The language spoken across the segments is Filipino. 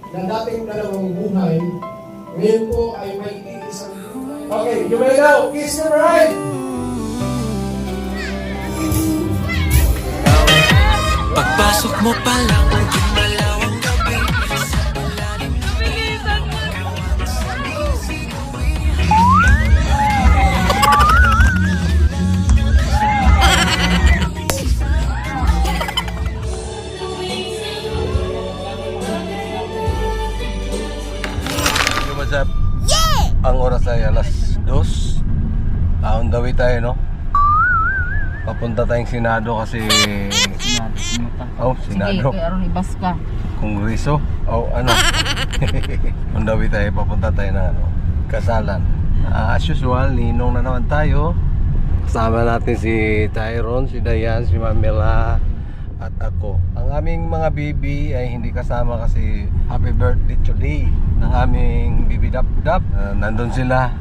na dating dalawang buhay, ngayon po ay may iisang buhay. Okay, you may now kiss your bride! Pagpasok mo pa lang, gumalaw ang gabi. Sa ilalim ng bilisan mo. What's up? Ang oras ay alas 2. On the way tayo, no? Papunta tayong Senado kasi... Oh, Senado. Sige, aron ibas ka. Kongreso. Oh, ano? On the way tayo, papunta tayo na ano, kasalan. As usual, ninong na naman tayo. Kasama natin si Tyron, si Dayan, si Mamela, at ako. Ang aming mga baby ay hindi kasama kasi happy birthday today ng aming baby Dap-Dap. Nandun sila.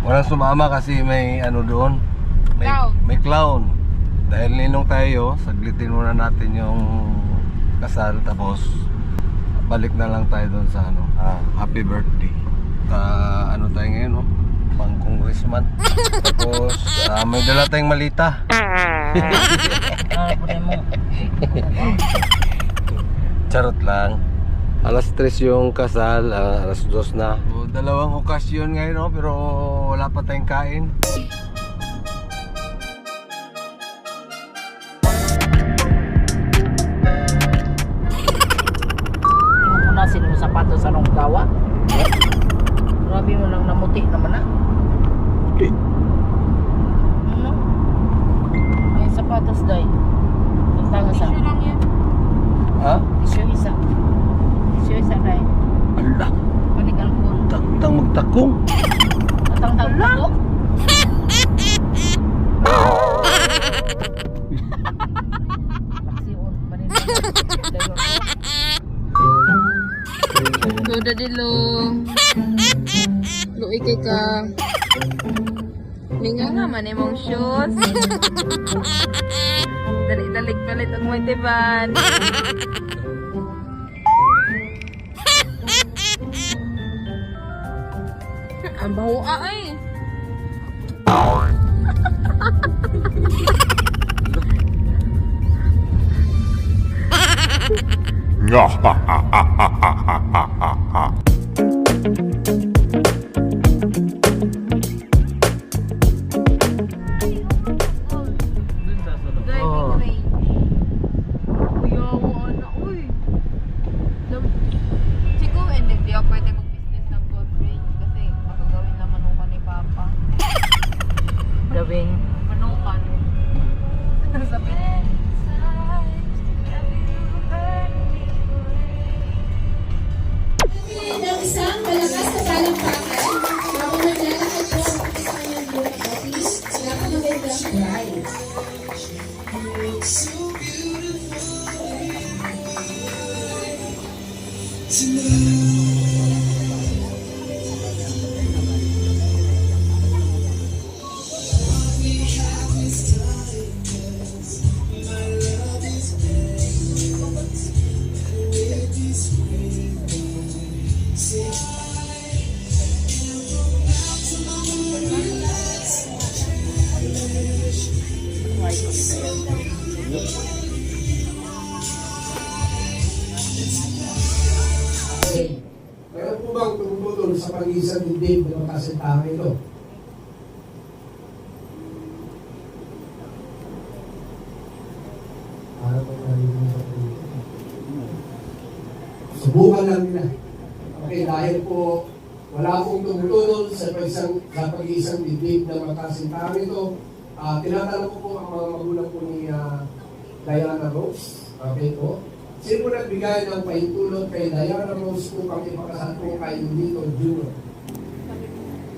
Walang sumama kasi may ano doon. May clown. Dahil ninong tayo, saglitin muna natin yung kasal tapos balik na lang tayo doon sa ano, happy birthday. Ano tayo ngayon, no? Pang congressman. Tapos may dala tayong malita. Charot lang. Alas 3 yung kasal, alas 2 na. So, dalawang okasyon ngayon, no? Pero wala pa tayong kain. Punasin mo sapatos sa nung gawa. Grabe mo lang namuti naman na. Okay. Ano? May sapatos day. Tantang sa. Tissue lang yan. Ha? Tissue isa. Tissue isa day. Ala, Balik alcohol. taktang magtakong. Tantang lang. Laksiyon. Loda dilo. Luoy kay ka. Minga nga man imong shoes. Dali-dalik palit ang mga tiban. Ang baho ay. Oh. Siguro hindi di ako pwede mag-business ng gold range kasi makagawin naman nung ni Papa. Gawing. Manukan. Sabi ng isang malakas na palakpakan habang naglalakad po ang kanyang buhay natin sa magandang bride. Meron po bang tumutulong sa pag-iisang dibdib ng kasintahan ito? Para po narinig sa subukan lang nila. Okay, dahil po wala pong tumutulong sa pag-iisang dibdib ng kasintahan ito, tinatanong ko po ang mga magulang po ni Diana Rose. Okay po. Sino po nagbigay ng pahintulot kay Diana Rose kung kami pakasal po kay Lito Jr.?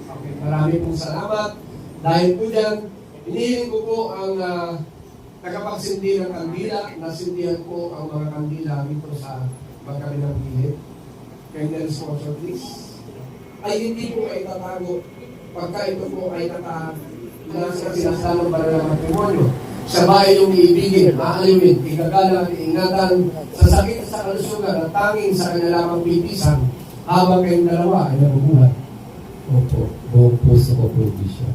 Okay, marami pong salamat. Dahil po dyan, inihiling ko po ang tagapagsindi ng kandila, nasindihan po ang mga kandila dito sa magkabilang gilid. Kaya na sponsor please. Ay hindi po ay tatago pagka ito po ay nasa sinasalong para ng matrimonyo. Siya ba ay iyong iibigin, maaliwin, igagalang, iingatan, sa sakit at sa kalusugan at tanging sa kanya lamang pipisan habang kayong dalawa ay nabubuhay? Opo, buong puso ko po, Bishop.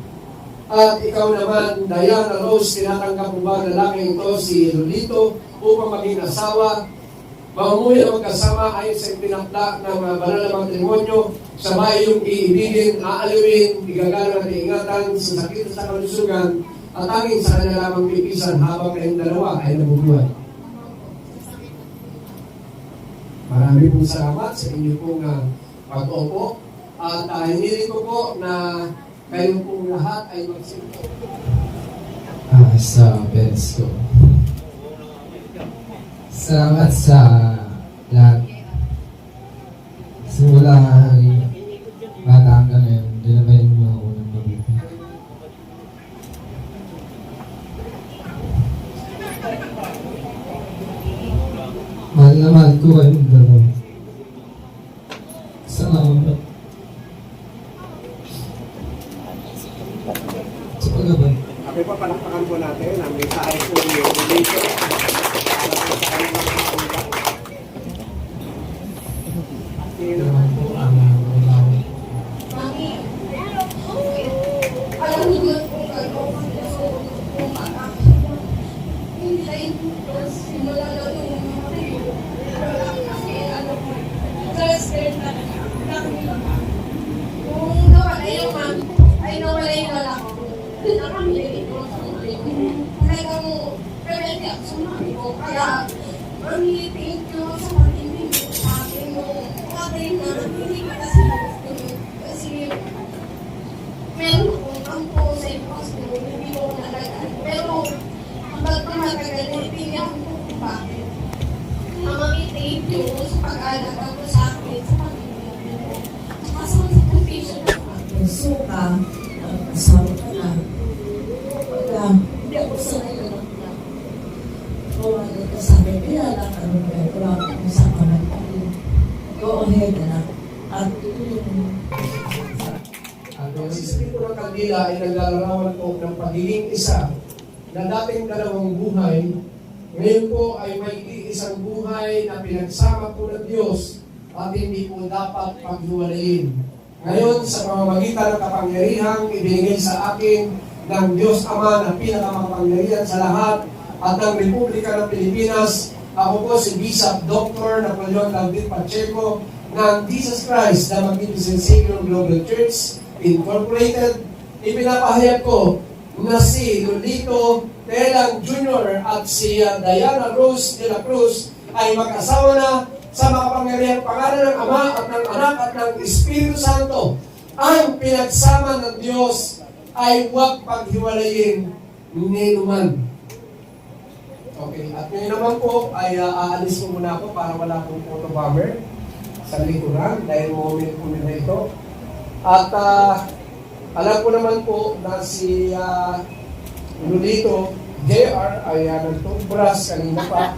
At ikaw naman, Diana Rose, tinatanggap mo ba ang lalaking ito si Lolito upang maging asawa? Mamumuhay na magkasama ayon sa ipinakda ng banal na matrimonyo, siya ba ay iyong iibigin, aaliwin, igagalang at iingatan sa sakit at sa kalusugan at tanging sa kanya lamang pipisan habang kayong dalawa ay nabubuhay? Marami pong salamat sa inyo pong pag-opo at hinili ko po na kayo pong lahat ay magsimpo. Sa parents ko. Salamat sa lahat. Simula bata hanggang ngayon, dinabayan mo ako ng mabuti. Mahal na mahal ko kayong dalawa. Salamat. Sa pagabay. Okay pa, palakpakan po natin ang mensahe po niyo dito. Salamat po ang mga Mami, alam niyo po kayo kung anak. Hindi tayo simula na yung kasi ano po, transfer na kung nawala yung mami, ay nawala yung lalaki ko. Doon na kami dito sa mami ko. Talagang pwede ako sa mami ko. Kaya, mami, thank you sa pag-ibig mo sa akin nung patay na hindi ka kasi kasi meron akong kampo sa imposter, hindi ko nalagaan. Pero, hanggang tumatagal, naiintindihan ko kung bakit. Mami, thank you sa pag-alaga ko sa akin, sa pamilya ko. Saka sa sakripisyo na akin. Suka, asawa ka na. Wala, hindi ako sanay na lang na. O, ano ka sabi, kilala ka rin kayo, wala akong sa kamay. Go ahead, anak. At Ang sisipin ko ng kandila ay naglalarawan po ng pagiging isa na dating dalawang buhay, ngayon po ay may isang buhay na pinagsama po ng Diyos at hindi po dapat paghiwalayin. Ngayon, sa pamamagitan ng kapangyarihang ibinigay sa akin ng Diyos Ama na pinakamakapangyarihan sa lahat at ng Republika ng Pilipinas, ako po si Bishop Dr. Napoleon David Pacheco ng Jesus Christ, the Magnificent Savior Global Church Incorporated. Ipinapahayag ko na si Lolito Telang Jr. at si Diana Rose de la Cruz ay mag-asawa na sa makapangyarihang pangalan ng Ama at ng Anak at ng Espiritu Santo. Ang pinagsama ng Diyos ay huwag paghiwalayin ni naman. Okay, at ngayon naman po ay aalis ko muna ako para wala akong photo bomber sa likuran dahil moment po nila ito. At alam ko naman po na si Lolito JR ay nagtoothbrush kanina pa.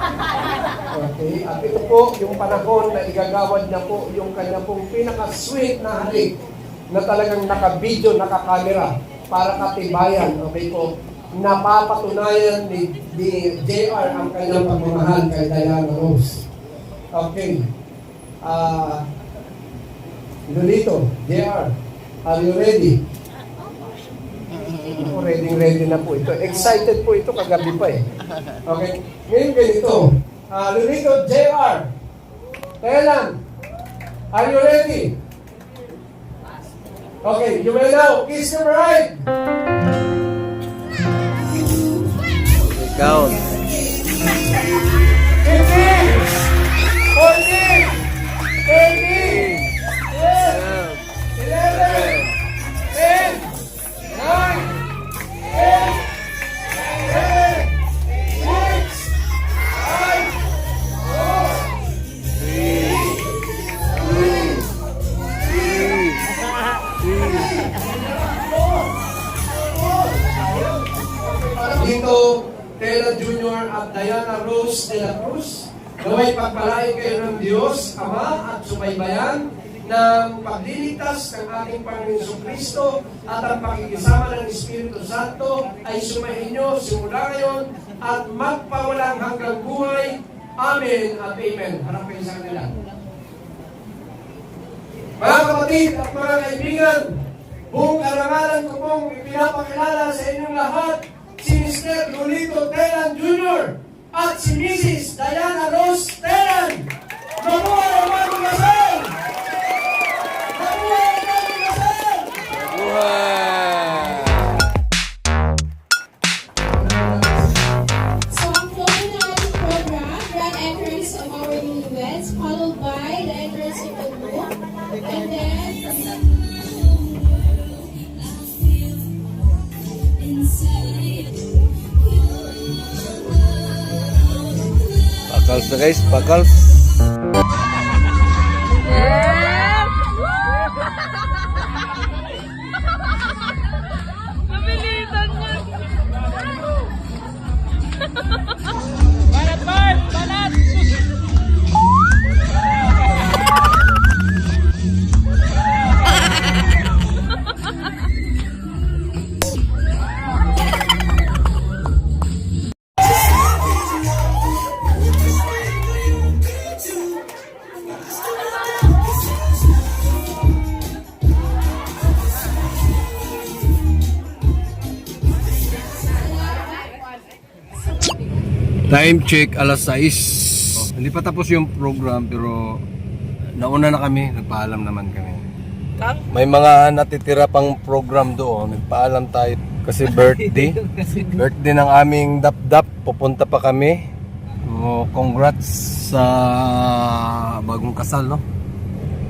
Okay, at ito po yung panahon na igagawad na po yung kanya pong pinaka-sweet na halik na talagang naka-video, naka-camera para katibayan. Okay po, napapatunayan ni JR ang kanyang pagmamahal kay Diana Rose. Okay. Lolito, JR, are you ready? Ready na po ito. Excited po ito kagabi pa eh. Okay. Ngayon ganito. Lolito, JR, Telan, are you ready? Okay, you may now kiss your bride. Count. 15, 14, 18, 11, 10, 9, 8, 7, 6, 5, 4, 3, 2, Dito, Tela Jr. at Diana Rose de la Cruz, naway pagpalain kayo ng Diyos, Ama at subaybayan ng pagliligtas ng ating Panginoon Kristo at ang pakikisama ng Espiritu Santo ay sumainyo simula ngayon at magpawalang hanggang buhay. Amen at amen. Harap kayo sa kanila. Mga kapatid at mga kaibigan, buong karangalan ko pong ipinapakilala sa inyong lahat si Mr. Lolito Telan Jr. at si Mrs. Diana Rose Telan. Mabuhay ang mga kasal! Mabuhay ang mga kasal! So ang flow na ating program, grand entrance of our newlyweds, followed by the entrance of the groom, and then Pakals na guys, pakals. Nabilitan niya. Time check, alas 6. Hindi pa tapos yung program pero nauna na kami, nagpaalam naman kami. May mga natitira pang program doon, nagpaalam tayo kasi birthday. Birthday ng aming dap-dap, pupunta pa kami. So, congrats sa bagong kasal, no?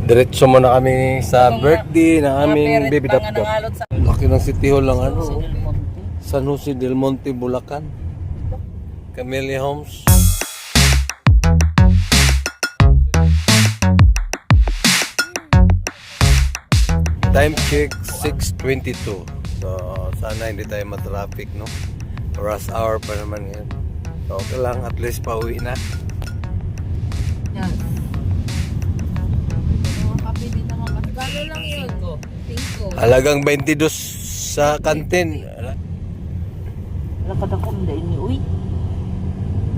Diretso muna kami sa birthday ng aming baby dap-dap. Laki ng City Hall lang ano, San Jose del Monte, Bulacan. Camellia Homes. Time check 6:22. So sana hindi tayo matraffic, no? Rush hour pa naman yan. So okay lang, at least pauwi na. Yan. Mga kape din naman. Gano'n lang yun. Tingko. Halagang 22 sa kantin. Wala ka dakong dahil ni uy.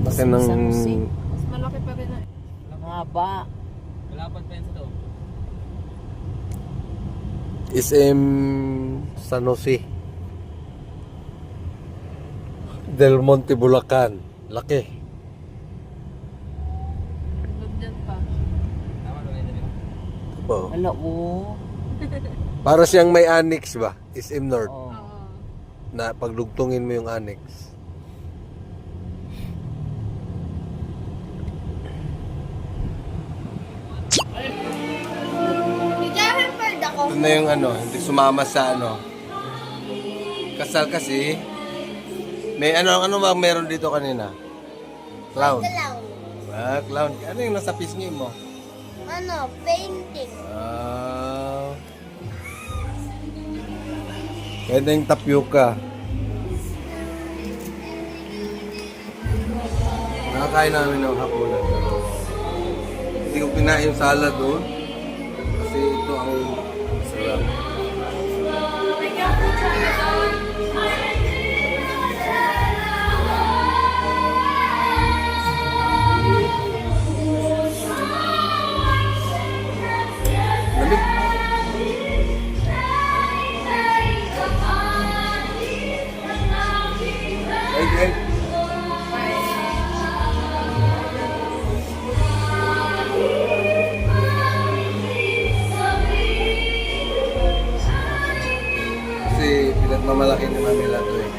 Laki ng Mas malaki pa rin na. Ang haba. SM San Jose Del Monte, Bulacan. Laki. Loob dyan pa. Oh. Wala o. Para siyang may annex ba? SM North. Oh. Na pagdugtungin mo yung annex. Ito na yung ano, hindi sumama sa ano. Kasal kasi. May ano ba meron dito kanina? Clown. Ah, clown. Ano yung nasa pisngi mo? ano, painting. Ah. Pwede yung tapioca. Nakakain namin ng hapunan. Hindi ko kinain yung salad doon. Kasi ito ang sarap. Lamig. Okay. Kasi pinagmamalaki naman nila ito eh.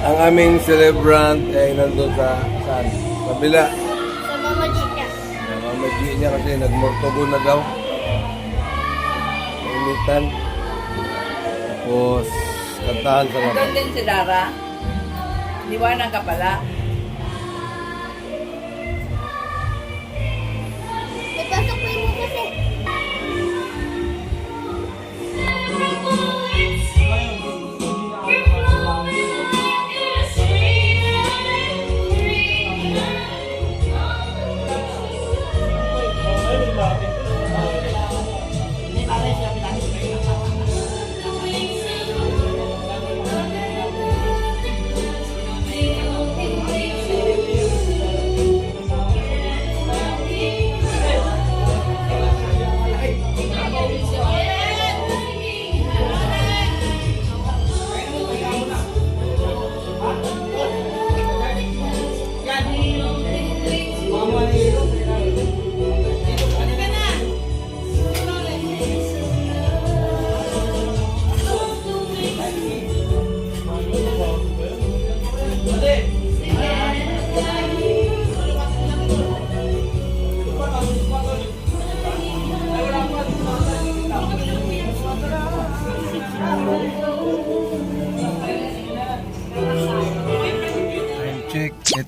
Ang aming celebrant ay nandun sa saan? Kabila. Sa Mama Gina. Mama G niya kasi nagmortogo na daw. Mainitan. Tapos kantahan sa Nandun labas. din si Dara. Liwanag ka pala. Ito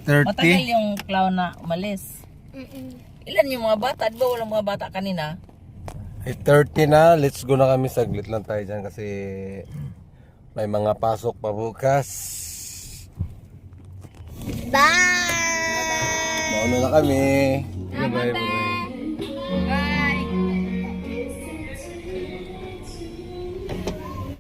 Matagal yung clown na umalis. Ilan yung mga bata? Di ba walang mga bata kanina? 8:30 na, let's go na kami. Saglit lang tayo dyan kasi may mga pasok pa bukas. Bye! Mauna na kami. Bye bye. Bye!